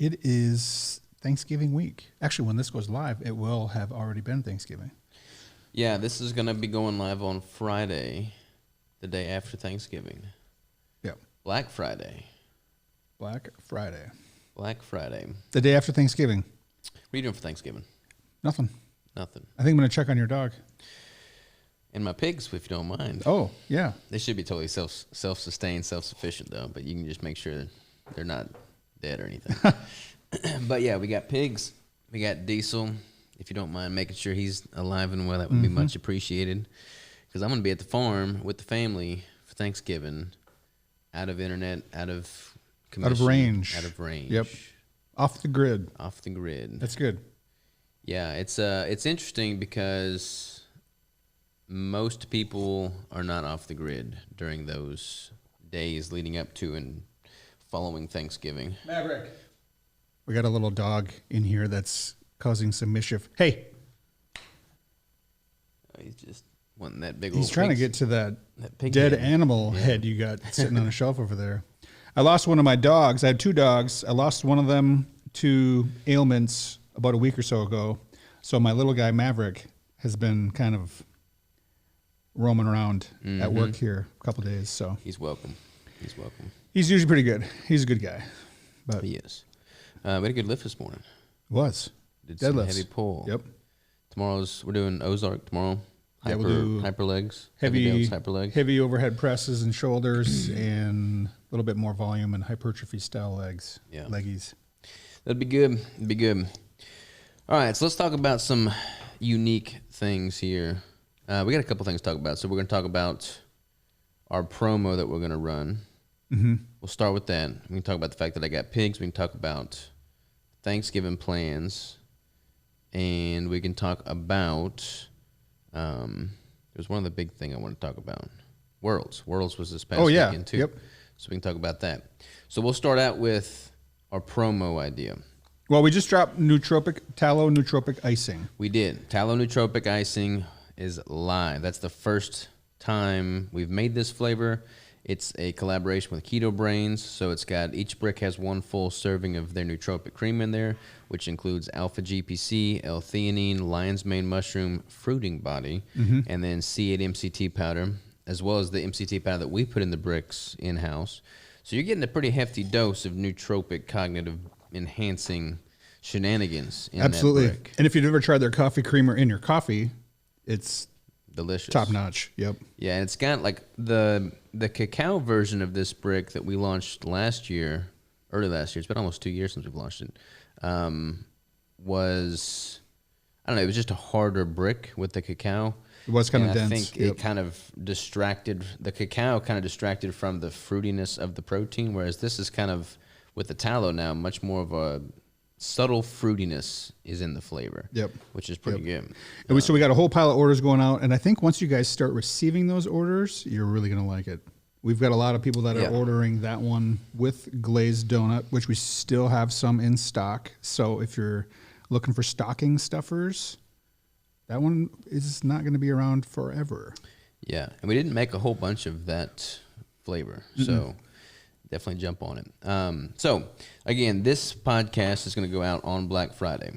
It is Thanksgiving week. Actually, when this goes live, it will have already been Thanksgiving. Yeah, this is going to be going live on Friday, the day after Thanksgiving. Yep. Black Friday. Black Friday. Black Friday. The day after Thanksgiving. What are you doing for Thanksgiving? Nothing. Nothing. I think I'm going to check on your dog. And my pigs, if you don't mind. Oh, yeah. They should be totally self-sustained, self-sufficient, though. But you can just make sure that they're not dead or anything. But, yeah, we got pigs. We got Diesel. If you don't mind making sure he's alive and well, that would be much appreciated. Because I'm going to be at the farm with the family for Thanksgiving, out of internet, out of commission. Out of range. Out of range. Yep. Off the grid. Off the grid. That's good. Yeah, it's interesting because most people are not off the grid during those days leading up to and following Thanksgiving. Maverick. We got a little dog in here that's causing some mischief. Hey. He's just wanting that big. He's trying to get to that dead animal head you got sitting on a shelf over there. I lost one of my dogs. I had 2 dogs. I lost one of them to ailments about a week or so ago. So my little guy, Maverick, has been kind of roaming around at work here a couple of days. So he's welcome. He's welcome. He's usually pretty good. He's a good guy. But he is. We had a good lift this morning. Did some deadlifts. Heavy pull. Yep. We're doing Ozark tomorrow. We'll do hyper legs. Heavy hyper legs. Heavy overhead presses and shoulders and a little bit more volume and hypertrophy style legs. Yeah. Leggies. That'd be good. It'd be good. All right, so let's talk about some unique things here. We got a couple things to talk about. So we're going to talk about our promo that we're going to run. Mm-hmm. We'll start with that. We can talk about the fact that I got pigs. We can talk about Thanksgiving plans. And we can talk about, there's one other big thing I want to talk about. Worlds. Worlds was this past weekend too. Yep. So we can talk about that. So we'll start out with our promo idea. Well, we just dropped Tallow Nootropic Icing. We did. Tallow Nootropic Icing is live. That's the first time we've made this flavor. It's a collaboration with Keto Brains, so each brick has 1 full serving of their nootropic cream in there, which includes alpha GPC, L-theanine, lion's mane mushroom, fruiting body, and then C8 MCT powder, as well as the MCT powder that we put in the bricks in-house. So you're getting a pretty hefty dose of nootropic cognitive enhancing shenanigans in Absolutely. that brick. And if you've ever tried their coffee creamer in your coffee, it's delicious. Top notch. Yep. Yeah, and it's got like the cacao version of this brick that we launched early last year. It's been almost 2 years since we've launched it. Was, I don't know, it was just a harder brick with the cacao. It was kind of dense. I think it kind of distracted, the cacao kind of distracted from the fruitiness of the protein, whereas this is kind of, with the tallow now, much more of a subtle fruitiness is in the flavor. Yep. Which is pretty good. And so we got a whole pile of orders going out, and I think once you guys start receiving those orders, you're really going to like it. We've got a lot of people that are ordering that one with glazed donut, which we still have some in stock. So if you're looking for stocking stuffers, that one is not going to be around forever. Yeah, and we didn't make a whole bunch of that flavor, so definitely jump on it. So, again, this podcast is going to go out on Black Friday.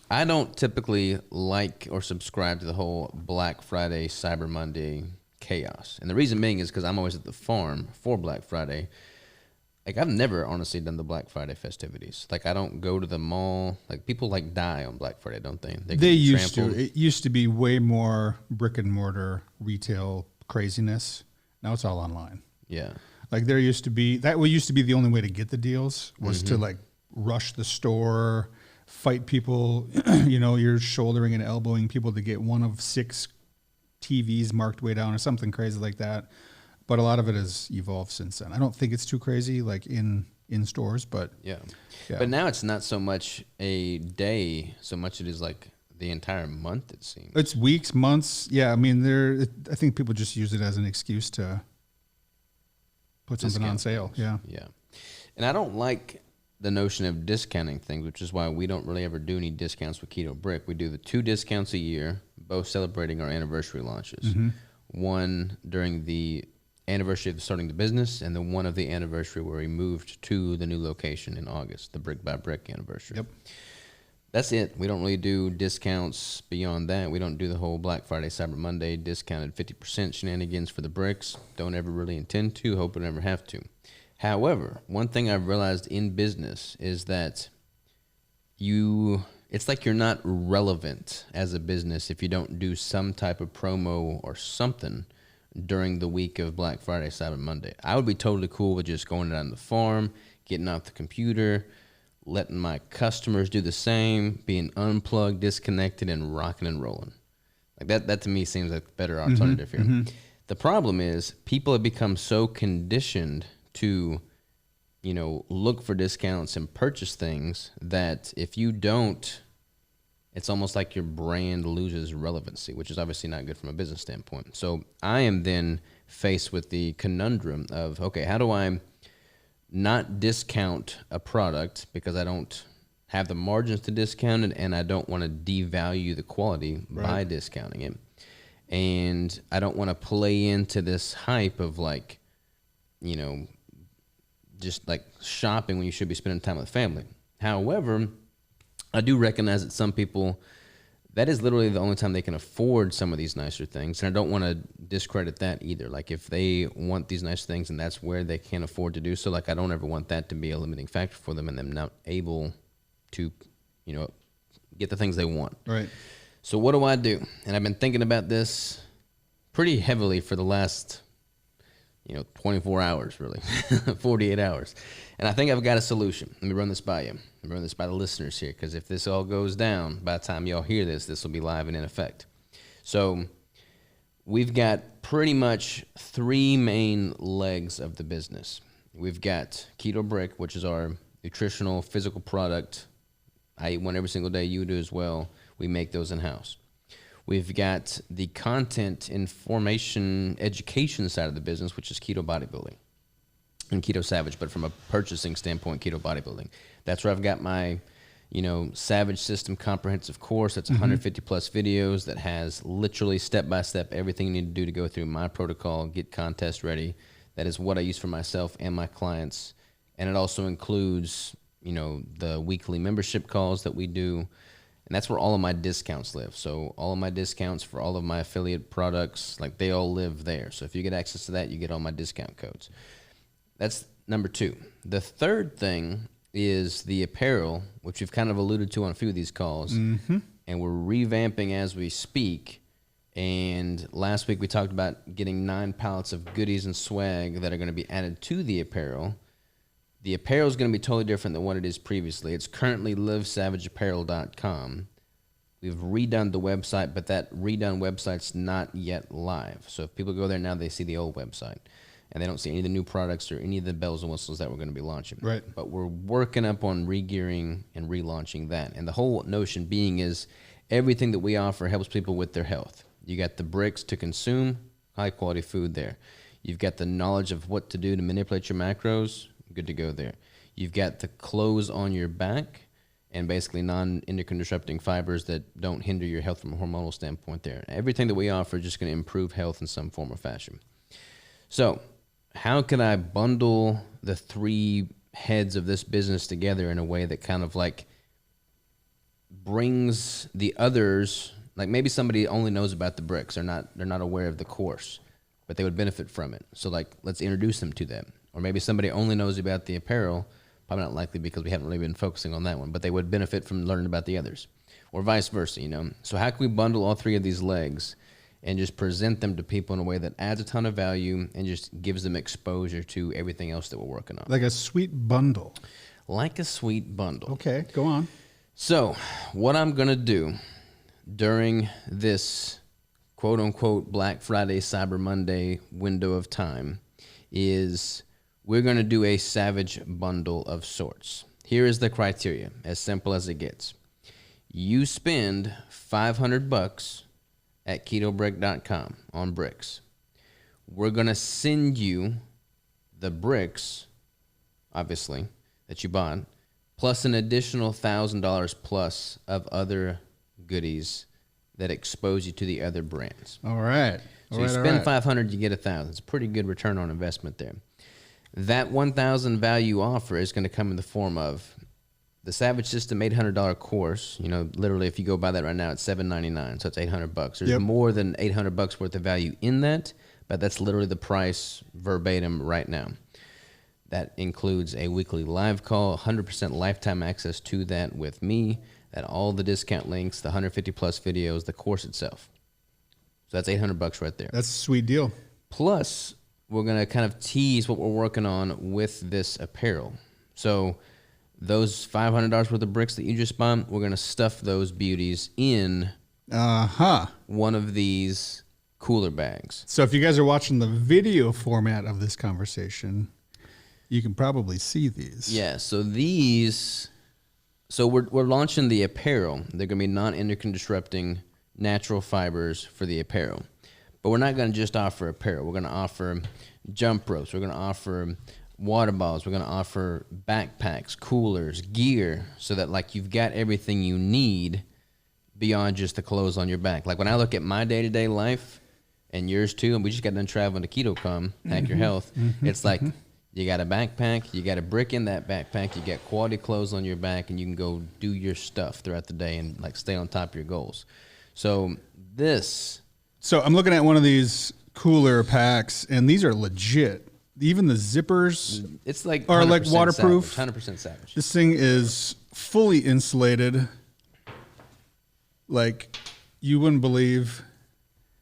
I don't typically like or subscribe to the whole Black Friday, Cyber Monday chaos. And the reason being is because I'm always at the farm for Black Friday. Like, I've never honestly done the Black Friday festivities. Like, I don't go to the mall. Like, people like die on Black Friday, don't they? They used to. It used to be way more brick and mortar retail craziness. Now it's all online. Yeah. Like, there used to be, that used to be the only way to get the deals was to like rush the store, fight people. You know, you're shouldering and elbowing people to get one of 6 TVs marked way down or something crazy like that. But a lot of it has evolved since then. I don't think it's too crazy like in stores, but yeah. But now it's not so much a day, so much it is like the entire month, it seems. It's weeks, months. Yeah, I mean, I think people just use it as an excuse to put something on sale. Yeah. Yeah. And I don't like the notion of discounting things, which is why we don't really ever do any discounts with Keto Brick. We do the 2 discounts a year, both celebrating our anniversary launches. One during the anniversary of starting the business, and the one of the anniversary where we moved to the new location in August, the Brick by Brick anniversary. Yep. That's it. We don't really do discounts beyond that. We don't do the whole Black Friday, Cyber Monday discounted 50% shenanigans for the bricks. Don't ever really intend to. Hope we never have to. However, one thing I've realized in business is that it's like you're not relevant as a business if you don't do some type of promo or something during the week of Black Friday, Cyber Monday. I would be totally cool with just going down the farm, getting off the computer, letting my customers do the same, being unplugged, disconnected, and rocking and rolling. Like that to me seems like a better alternative here. Mm-hmm. The problem is people have become so conditioned to, look for discounts and purchase things that if you don't, it's almost like your brand loses relevancy, which is obviously not good from a business standpoint. So I am then faced with the conundrum of, okay, how do I not discount a product because I don't have the margins to discount it, and I don't want to devalue the quality by discounting it. And I don't want to play into this hype of just like shopping when you should be spending time with family. However, I do recognize that some people, that is literally the only time they can afford some of these nicer things. And I don't want to discredit that either. Like if they want these nice things and that's where they can't afford to do so, I don't ever want that to be a limiting factor for them and them not able to, get the things they want. Right. So what do I do? And I've been thinking about this pretty heavily for the last, 24 hours, really, 48 hours. And I think I've got a solution. Let me run this by you. Let me run this by the listeners here, because if this all goes down, by the time y'all hear this, this will be live and in effect. So we've got pretty much three main legs of the business. We've got Keto Brick, which is our nutritional, physical product. I eat one every single day. You do as well. We make those in-house. We've got the content, information, education side of the business, which is Keto Bodybuilding and Keto Savage, but from a purchasing standpoint, Keto Bodybuilding. That's where I've got my, Savage System comprehensive course. That's 150 plus videos that has literally step-by-step everything you need to do to go through my protocol, get contest ready. That is what I use for myself and my clients. And it also includes, the weekly membership calls that we do. And that's where all of my discounts live. So all of my discounts for all of my affiliate products, they all live there. So if you get access to that, you get all my discount codes. That's number two. The third thing is the apparel, which we've kind of alluded to on a few of these calls. Mm-hmm. And we're revamping as we speak. And last week we talked about getting 9 pallets of goodies and swag that are going to be added to the apparel. The apparel is going to be totally different than what it is previously. It's currently livesavageapparel.com. We've redone the website, but that redone website's not yet live. So if people go there now, they see the old website, and they don't see any of the new products or any of the bells and whistles that we're going to be launching. Right. But we're working up on re-gearing and relaunching that. And the whole notion being is everything that we offer helps people with their health. You got the bricks to consume, high-quality food there. You've got the knowledge of what to do to manipulate your macros, good to go there. You've got the clothes on your back and basically non-endocrine disrupting fibers that don't hinder your health from a hormonal standpoint there. Everything that we offer is just going to improve health in some form or fashion. So how can I bundle the three heads of this business together in a way that kind of brings the others, maybe somebody only knows about the bricks. They're not aware of the course, but they would benefit from it. So let's introduce them to them. Or maybe somebody only knows about the apparel, probably not likely because we haven't really been focusing on that one, but they would benefit from learning about the others, or vice versa, So how can we bundle all three of these legs and just present them to people in a way that adds a ton of value and just gives them exposure to everything else that we're working on? Like a sweet bundle. Like a sweet bundle. Okay, go on. So what I'm going to do during this quote-unquote Black Friday, Cyber Monday window of time is we're going to do a Savage bundle of sorts. Here is the criteria, as simple as it gets. You spend $500 at ketobrick.com on bricks. We're going to send you the bricks, obviously, that you bought, plus an additional $1,000 plus of other goodies that expose you to the other brands. All right. So you spend 500, you get 1,000. It's a pretty good return on investment there. That 1,000 value offer is going to come in the form of the Savage System $800 course. You know, literally, if you go buy that right now, it's $799, so it's $800. There's more than $800 worth of value in that, but that's literally the price verbatim right now. That includes a weekly live call, 100% lifetime access to that with me, at all the discount links, the 150 plus videos, the course itself. So that's $800 right there. That's a sweet deal. Plus, we're going to kind of tease what we're working on with this apparel. So those $500 worth of bricks that you just bought, we're going to stuff those beauties in one of these cooler bags. So if you guys are watching the video format of this conversation, you can probably see these. Yeah, so these... So we're launching the apparel. They're going to be non-endocrine disrupting natural fibers for the apparel. But we're not going to just offer apparel. We're going to offer jump ropes. We're going to offer water bottles. We're going to offer backpacks, coolers, gear, so that like you've got everything you need beyond just the clothes on your back. Like when I look at my day-to-day life and yours too, and we just got done traveling to KetoCom, Hack Your Health, it's like... You got a backpack, you got a brick in that backpack, you got quality clothes on your back, and you can go do your stuff throughout the day and like stay on top of your goals. So I'm looking at one of these cooler packs, and these are legit. Even the zippers it's like are like waterproof. 100% Savage. This thing is fully insulated. Like you wouldn't believe.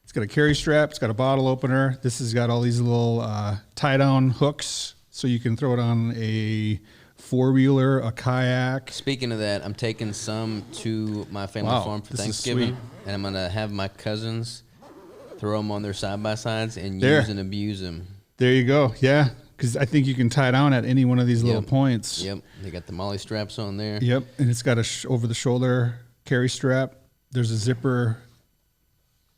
It's got a carry strap. It's got a bottle opener. This has got all these little tie-down hooks. So you can throw it on a four-wheeler, a kayak. Speaking of that, I'm taking some to my family farm for Thanksgiving, and I'm going to have my cousins throw them on their side-by-sides and use and abuse them. There you go. Yeah, because I think you can tie down at any one of these little points. Yep. They got the molly straps on there. Yep, and it's got a over-the-shoulder carry strap. There's a zipper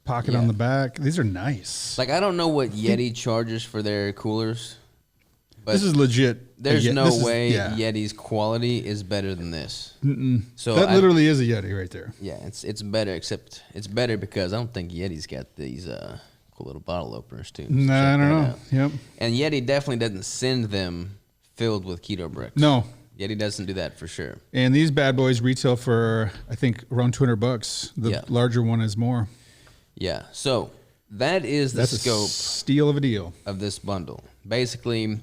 pocket on the back. These are nice. Like, I don't know what Yeti charges for their coolers. But this is legit. There's no way Yeti's quality is better than this. So that literally is a Yeti right there. Yeah, it's better, except it's better because I don't think Yeti's got these cool little bottle openers too. No, I don't know. Yep. And Yeti definitely doesn't send them filled with keto bricks. No. Yeti doesn't do that for sure. And these bad boys retail for, I think, around $200. The larger one is more. Yeah. So that is the scope. Steal of a deal. Of this bundle. Basically,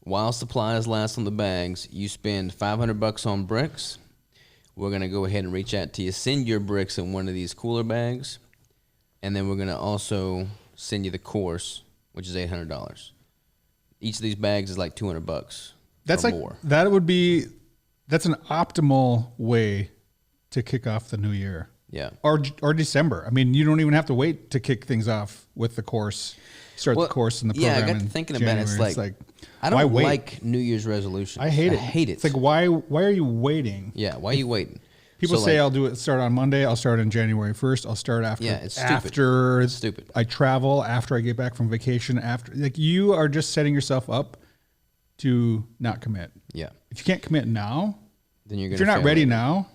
while supplies last on the bags, you spend $500 on bricks. We're going to go ahead and reach out to you, send your bricks in one of these cooler bags, and then we're going to also send you the course, which is $800. Each of these bags is like $200. That's or like more. That's an optimal way to kick off the new year. Yeah. Or December. I mean, you don't even have to wait to kick things off with the course. Start the course in the program. Yeah, I got to thinking about it. It's like I don't like New Year's resolutions. I hate it. It's like why are you waiting? Yeah, why are you waiting? People say I'll start on Monday. I'll start on January 1st. I'll start after. Yeah, it's stupid. After it's stupid. I travel, after I get back from vacation, after you are just setting yourself up to not commit. Yeah. If you can't commit now, then if you're not ready now,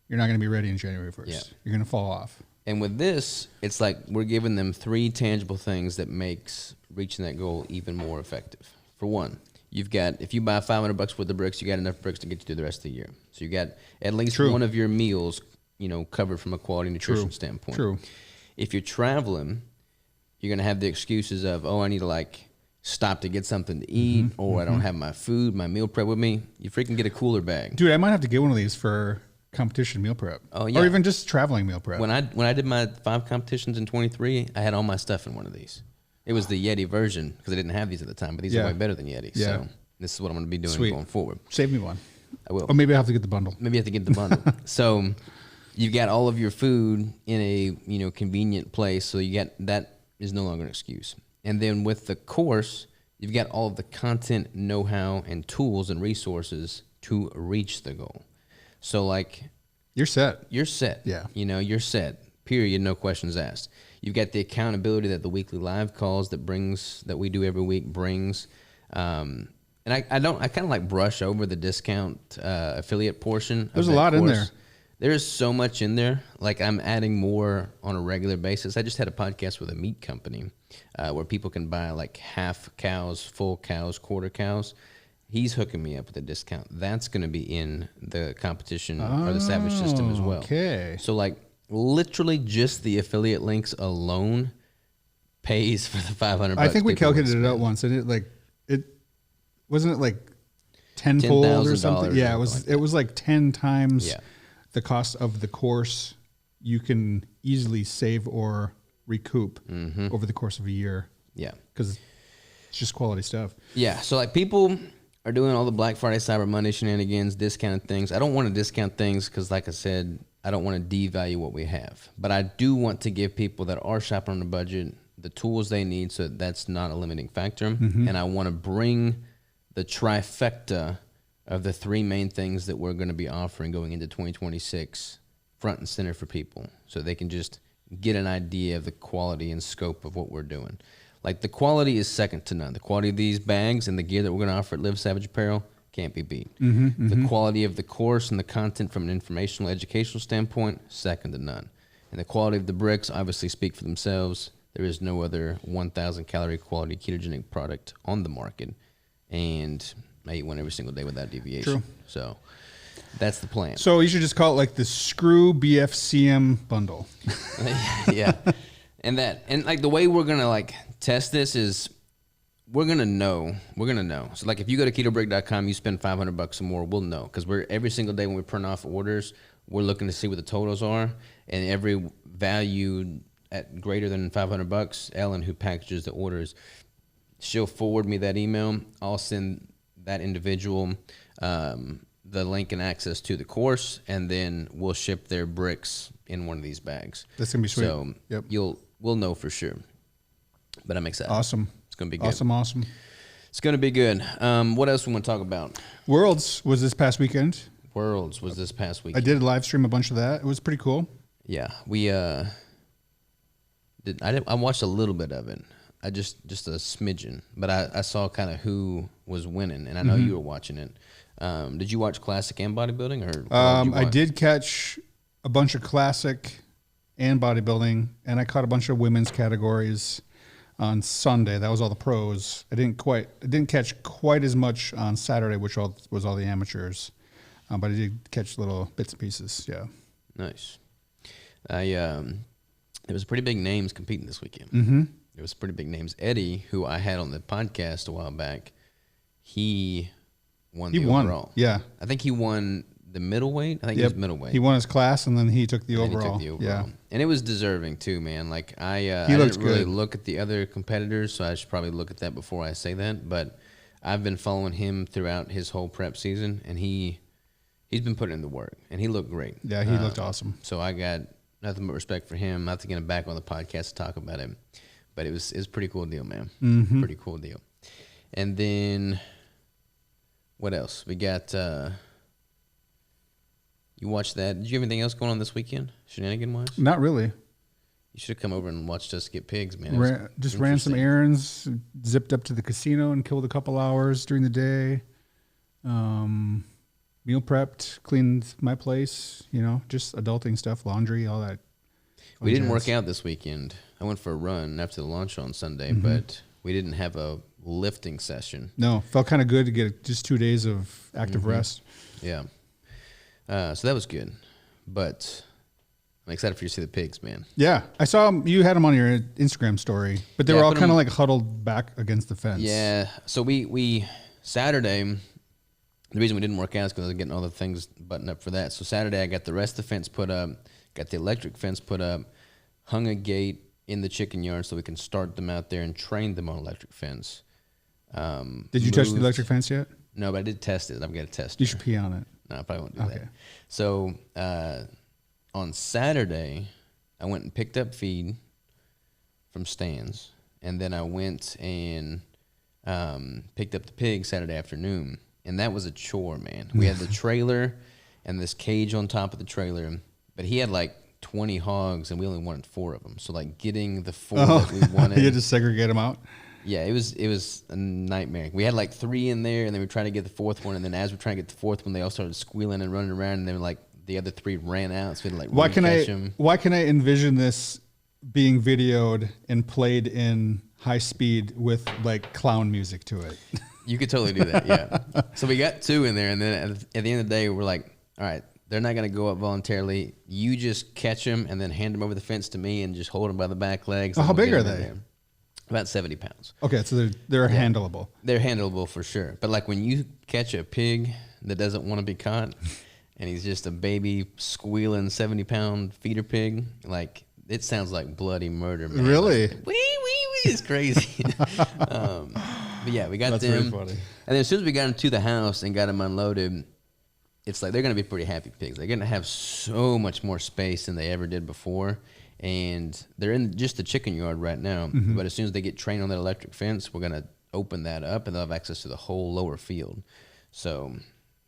you're not going to be ready in January 1st. Yeah. You're going to fall off. And with this, it's like we're giving them 3 tangible things that makes reaching that goal even more effective. For one, if you buy $500 worth of bricks, you got enough bricks to get you through the rest of the year. So you got at least one of your meals, covered from a quality nutrition standpoint. True. If you're traveling, you're going to have the excuses of, I need to stop to get something to eat, or I don't have my food, my meal prep with me. You freaking get a cooler bag. Dude, I might have to get one of these for competition meal prep. Oh, yeah. Or even just traveling meal prep. When I did my 5 competitions in 23, I had all my stuff in one of these. It was the Yeti version because I didn't have these at the time, but these are way better than Yeti. Yeah. So this is what I'm going to be doing going forward. Save me one. I will. Or maybe I have to get the bundle. Maybe I have to get the bundle. So you've got all of your food in a convenient place, so that is no longer an excuse. And then with the course, you've got all of the content, know-how, and tools and resources to reach the goal. So you're set. You're set. Yeah. You're set. Period. No questions asked. You've got the accountability that the weekly live calls that we do every week brings. And I kind of brush over the discount affiliate portion. There's a lot in there. There is so much in there. Like, I'm adding more on a regular basis. I just had a podcast with a meat company where people can buy like half cows, full cows, quarter cows. He's hooking me up with a discount. That's going to be in the competition or the Savage system as well. Okay. So, like, literally just the affiliate links alone pays for the $500. I think we calculated it out once, and it wasn't like tenfold or something. Yeah, it was like 10 times the cost of the course you can easily save or recoup over the course of a year. Yeah, because it's just quality stuff. Yeah, so like people are doing all the Black Friday, Cyber Monday shenanigans, discounted things. I don't want to discount things because, like I said, I don't want to devalue what we have. But I do want to give people that are shopping on a budget the tools they need so that's not a limiting factor. And I want to bring the trifecta of the three main things that we're going to be offering going into 2026 front and center for people so they can just get an idea of the quality and scope of what we're doing. Like, the quality is second to none. The quality of these bags and the gear that we're going to offer at Live Savage Apparel can't be beat. The quality of the course and the content from an informational, educational standpoint, second to none. And the quality of the bricks obviously speak for themselves. There is no other 1,000 calorie quality ketogenic product on the market. And I eat one every single day without deviation. True. So that's the plan. So you should just call it like the Screw BFCM bundle. Yeah. And like the way we're going to like test this is we're going to know. So like if you go to ketobrick.com, you spend $500 or more, we'll know. Because we're every single day when we print off orders, we're looking to see what the totals are. And every value at greater than $500, Ellen, who packages the orders, she'll forward me that email. I'll send that individual the link and access to the course, and then we'll ship their bricks in one of these bags. That's gonna be sweet. So we'll know for sure. But I'm excited. Awesome. It's gonna be good. Awesome. It's gonna be good. What else we want to talk about? Worlds was this past weekend. Worlds was this past weekend. I did live stream a bunch of that. It was pretty cool. Yeah, we I watched a little bit of it. I just a smidgen, but I saw kind of who was winning, and I know you were watching it. Did you watch classic and bodybuilding, or I did catch a bunch of classic and bodybuilding, and I caught a bunch of women's categories on Sunday. That was all the pros. I didn't catch quite as much on Saturday, which was all the amateurs, but I did catch little bits and pieces. Yeah, nice. There was pretty big names competing this weekend. There was pretty big names. Eddie, who I had on the podcast a while back, he won the overall. Yeah. I think he won the middleweight. I think he was middleweight. He won his class, and then he took the overall. Yeah. And it was deserving too, man. Like I didn't really look at the other competitors, so I should probably look at that before I say that. But I've been following him throughout his whole prep season, and he's been putting in the work, and he looked great. Yeah, he looked awesome. So I got nothing but respect for him. Not to get him back on the podcast to talk about him. But it was a pretty cool deal, man. Pretty cool deal. And then what else? We got you watched that. Did you have anything else going on this weekend, shenanigan-wise? Not really. You should have come over and watched us get pigs, man. Ran some errands, zipped up to the casino and killed a couple hours during the day. Meal prepped, cleaned my place, just adulting stuff, laundry, all that. We didn't work out this weekend. I went for a run after the launch on Sunday, but we didn't have a lifting session. No, felt kind of good to get just 2 days of active rest. Yeah. So that was good. But I'm excited for you to see the pigs, man. Yeah. I saw you had them on your Instagram story, but they were all kind of like huddled back against the fence. Yeah. So we Saturday, the reason we didn't work out is because I was getting all the things buttoned up for that. So Saturday I got the rest of the fence put up, got the electric fence put up, hung a gate in the chicken yard so we can start them out there and train them on electric fence. Did you touch the electric fence yet? No, but I did test it. I've got to test it. You should pee on it. No, I probably won't do that. So on Saturday, I went and picked up feed from stands, and then I went and picked up the pig Saturday afternoon, and that was a chore, man. We had the trailer and this cage on top of the trailer, but he had like 20 hogs, and we only wanted 4 of them. So like getting the 4 that we wanted, you had to segregate them out. Yeah, it was a nightmare. We had like 3 in there, and then we tried to get the 4th one, and then as we're trying to get the 4th one, they all started squealing and running around, and they were like the other 3 ran out, so we had to like Why catch them. Why can I envision this being videoed and played in high speed with like clown music to it? You could totally do that, yeah. So we got 2 in there, and then at the end of the day, we're like, all right, they're not going to go up voluntarily. You just catch them and then hand them over the fence to me and just hold them by the back legs. Oh, how big are they? About 70 pounds. Okay, so they're handleable. They're handleable for sure. But like when you catch a pig that doesn't want to be caught, and he's just a baby squealing 70-pound feeder pig, like it sounds like bloody murder, man. Really? Like, wee, it's crazy. But yeah, we got That's them. very funny. And then as soon as we got them to the house and got them unloaded, it's like they're going to be pretty happy pigs. They're going to have so much more space than they ever did before. And they're in just the chicken yard right now. Mm-hmm. But as soon as they get trained on that electric fence, we're going to open that up, and they'll have access to the whole lower field. So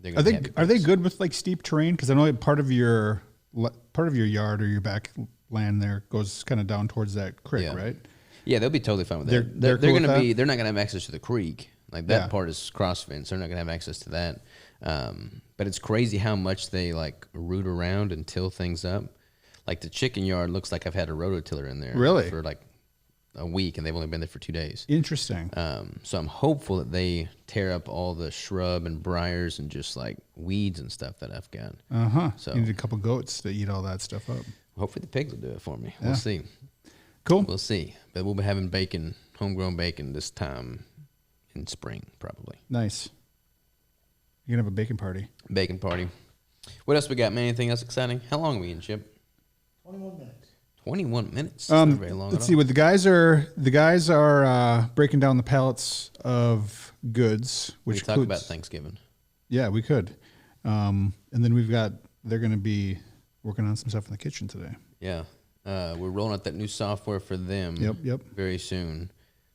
they're going to are they good with like steep terrain? Because I know part of your yard or your back land there goes kind of down towards that creek, right? Yeah, they'll be totally fine with that. They're cool going to with be. They're not going to have access to the creek. Like that part is cross fence. They're not going to have access to that. But it's crazy how much they like root around and till things up. Like the chicken yard looks like I've had a rototiller in there for like a week, and they've only been there for 2 days. Interesting. So I'm hopeful that they tear up all the shrub and briars and just like weeds and stuff that I've got. So you need a couple goats to eat all that stuff up. Hopefully the pigs will do it for me. We'll see. Cool. We'll see. But we'll be having bacon, homegrown bacon this time in spring probably. Nice. You're going to have a bacon party. Bacon party. What else we got, man? Anything else exciting? How long are we in, Chip? 21 minutes. 21 minutes. Not very long. Let's see what the guys are breaking down the pallets of goods, which we talk about Thanksgiving. Yeah, we could. And then they're going to be working on some stuff in the kitchen today. Yeah. We're rolling out that new software for them. Yep. Very soon.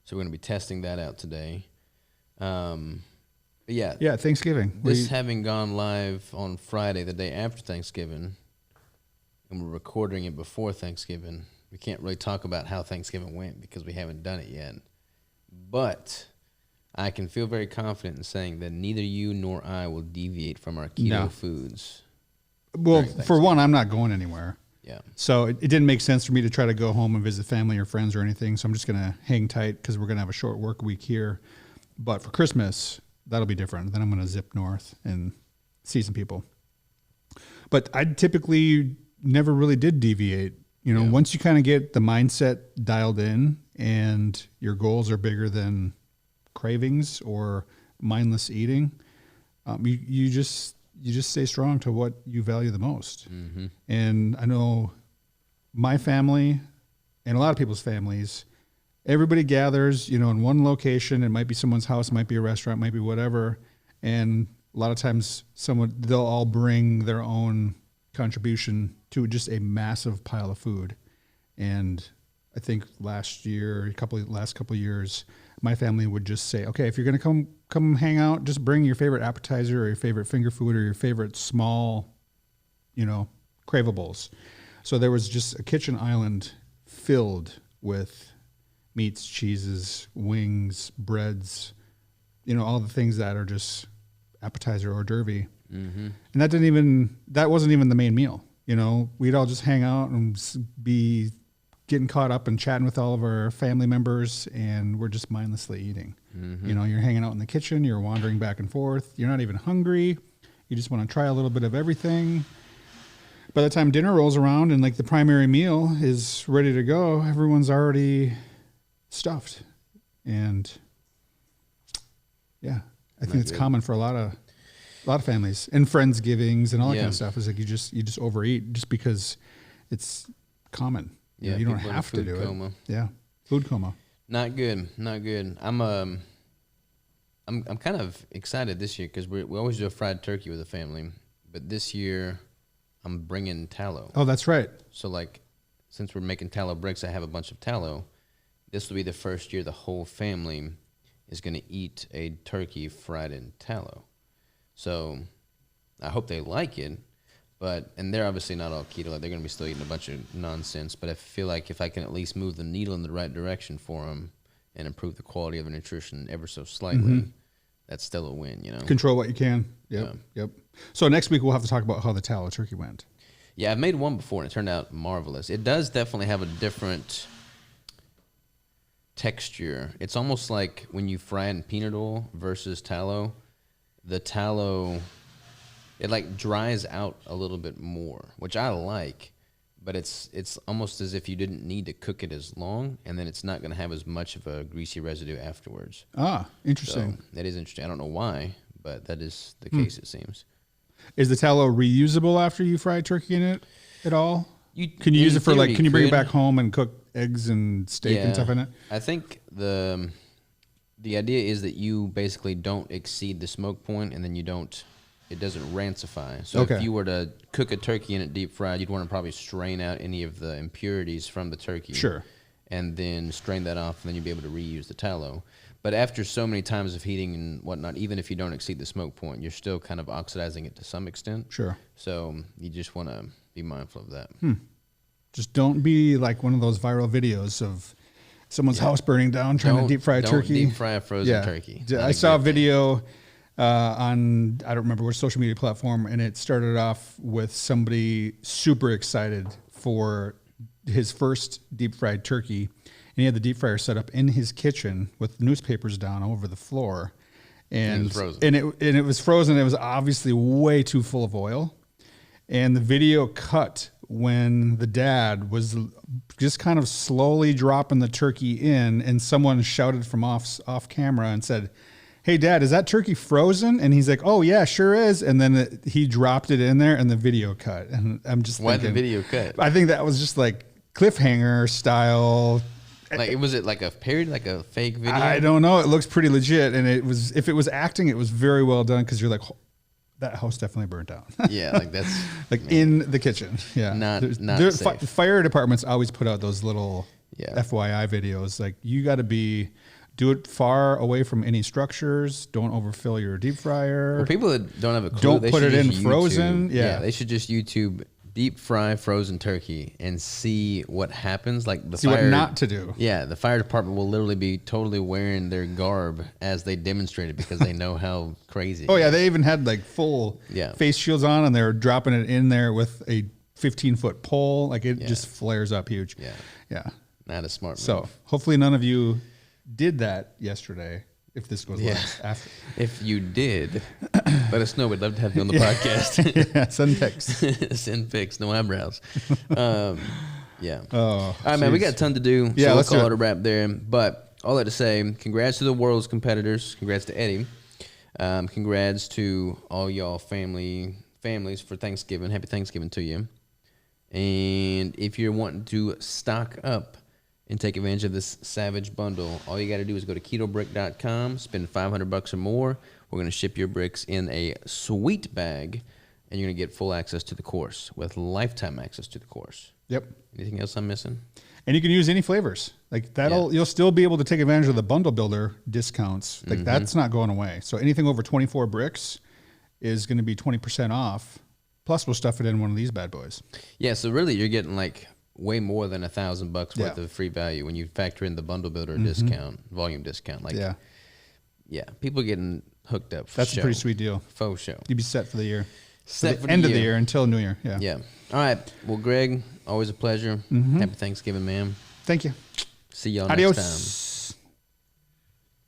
So we're going to be testing that out today. But yeah. Yeah, Thanksgiving. This having gone live on Friday, the day after Thanksgiving, and we're recording it before Thanksgiving, we can't really talk about how Thanksgiving went because we haven't done it yet. But I can feel very confident in saying that neither you nor I will deviate from our keto foods. Well, for one, I'm not going anywhere. Yeah. So it didn't make sense for me to try to go home and visit family or friends or anything. So I'm just going to hang tight because we're going to have a short work week here. But for Christmas, that'll be different. Then I'm going to zip north and see some people. But I typically never really did deviate. You know, once you kind of get the mindset dialed in and your goals are bigger than cravings or mindless eating, you just stay strong to what you value the most. Mm-hmm. And I know my family and a lot of people's families, everybody gathers, you know, in one location. It might be someone's house, it might be a restaurant, it might be whatever. And a lot of times they'll all bring their own contribution to just a massive pile of food. And I think last couple years, my family would just say, okay, if you're going to come hang out, just bring your favorite appetizer or your favorite finger food or your favorite small, you know, cravables. So there was just a kitchen island filled with meats, cheeses, wings, breads, you know, all the things that are just appetizer hors d'oeuvre. Mm-hmm. And that wasn't even the main meal. You know, we'd all just hang out and be getting caught up and chatting with all of our family members, and we're just mindlessly eating. Mm-hmm. You know, you're hanging out in the kitchen, you're wandering back and forth, you're not even hungry, you just want to try a little bit of everything. By the time dinner rolls around and like the primary meal is ready to go, everyone's already stuffed. And yeah, I think it's common for a lot of families and Friendsgivings and all that kind of stuff. Is like you just overeat just because it's common. Yeah, you don't have to do it. Yeah, food coma. Not good. I'm kind of excited this year because we always do a fried turkey with the family, but this year I'm bringing tallow. Oh, that's right. So like, since we're making tallow bricks, I have a bunch of tallow. This will be the first year the whole family is going to eat a turkey fried in tallow. So I hope they like it. And they're obviously not all keto. Like they're going to be still eating a bunch of nonsense. But I feel like if I can at least move the needle in the right direction for them and improve the quality of their nutrition ever so slightly, that's still a win, you know? Control what you can. Yep. So next week we'll have to talk about how the tallow turkey went. Yeah, I've made one before and it turned out marvelous. It does definitely have a different texture. It's almost like when you fry it in peanut oil versus tallow. The tallow, it like dries out a little bit more, which I like. But it's almost as if you didn't need to cook it as long, and then it's not going to have as much of a greasy residue afterwards. Ah, interesting. So that is interesting. I don't know why, but that is the case, it seems. Is the tallow reusable after you fry turkey in it at all? Can you in use it for theory, can you bring it could. back home and cook eggs and steak and stuff in it? I think the idea is that you basically don't exceed the smoke point, and then it doesn't rancify. So if you were to cook a turkey in it deep fried, you'd want to probably strain out any of the impurities from the turkey. Sure. And then strain that off, and then you'd be able to reuse the tallow. But after so many times of heating and whatnot, even if you don't exceed the smoke point, you're still kind of oxidizing it to some extent. Sure. So you just want to be mindful of that. Just don't be like one of those viral videos of someone's house burning down trying to deep fry a turkey. Don't deep fry a frozen turkey. I saw a video on, I don't remember which social media platform, and it started off with somebody super excited for his first deep fried turkey. And he had the deep fryer set up in his kitchen with newspapers down over the floor. And it was frozen. And it was frozen. It was obviously way too full of oil. And the video cut when the dad was just kind of slowly dropping the turkey in, and someone shouted from off camera and said, "Hey, Dad, is that turkey frozen?" And he's like, "Oh, yeah, sure is." And then he dropped it in there, and the video cut. And I'm just Why thinking, the video cut? I think that was just like cliffhanger style. Like, was it like a parody, like a fake video? I don't know. It looks pretty legit, and it was. If it was acting, it was very well done, because you're like, that house definitely burnt down. Yeah, like that's like in the kitchen. Yeah, not safe. Fire departments always put out those little FYI videos. Like, you got to do it far away from any structures. Don't overfill your deep fryer. Well, people that don't have a clue, don't put it in frozen. Yeah, they should just YouTube deep fry frozen turkey and see what happens. Like what not to do. Yeah, the fire department will literally be totally wearing their garb as they demonstrate it, because they know how crazy. Oh yeah, they even had like full face shields on, and they were dropping it in there with a 15-foot pole. Like, it just flares up huge. Yeah. Not a smart move. So hopefully none of you did that yesterday. If this goes live after. If you did, let us know. We'd love to have you on the podcast. Send pics. Send pics, no eyebrows. Yeah. Oh, all right, man, we got a ton to do. So yeah, we'll call it a wrap there. But all that to say, congrats to the world's competitors. Congrats to Eddie. Congrats to all y'all families for Thanksgiving. Happy Thanksgiving to you. And if you're wanting to stock up and take advantage of this savage bundle, all you got to do is go to ketobrick.com, spend $500 or more. We're going to ship your bricks in a sweet bag, and you're going to get full access to the course with lifetime access to the course. Yep. Anything else I'm missing? And you can use any flavors. Like, you'll still be able to take advantage of the bundle builder discounts. Like, that's not going away. So anything over 24 bricks is going to be 20% off. Plus, we'll stuff it in one of these bad boys. Yeah, so really you're getting like way more than $1,000 worth of free value when you factor in the bundle builder discount, volume discount. Like, yeah, people are getting hooked up. That's a pretty sweet deal. Faux show. You'd be set for the year. Set for the end of the year until New Year. Yeah. Yeah. All right. Well, Greg, always a pleasure. Happy Thanksgiving, man. Thank you. See y'all next time.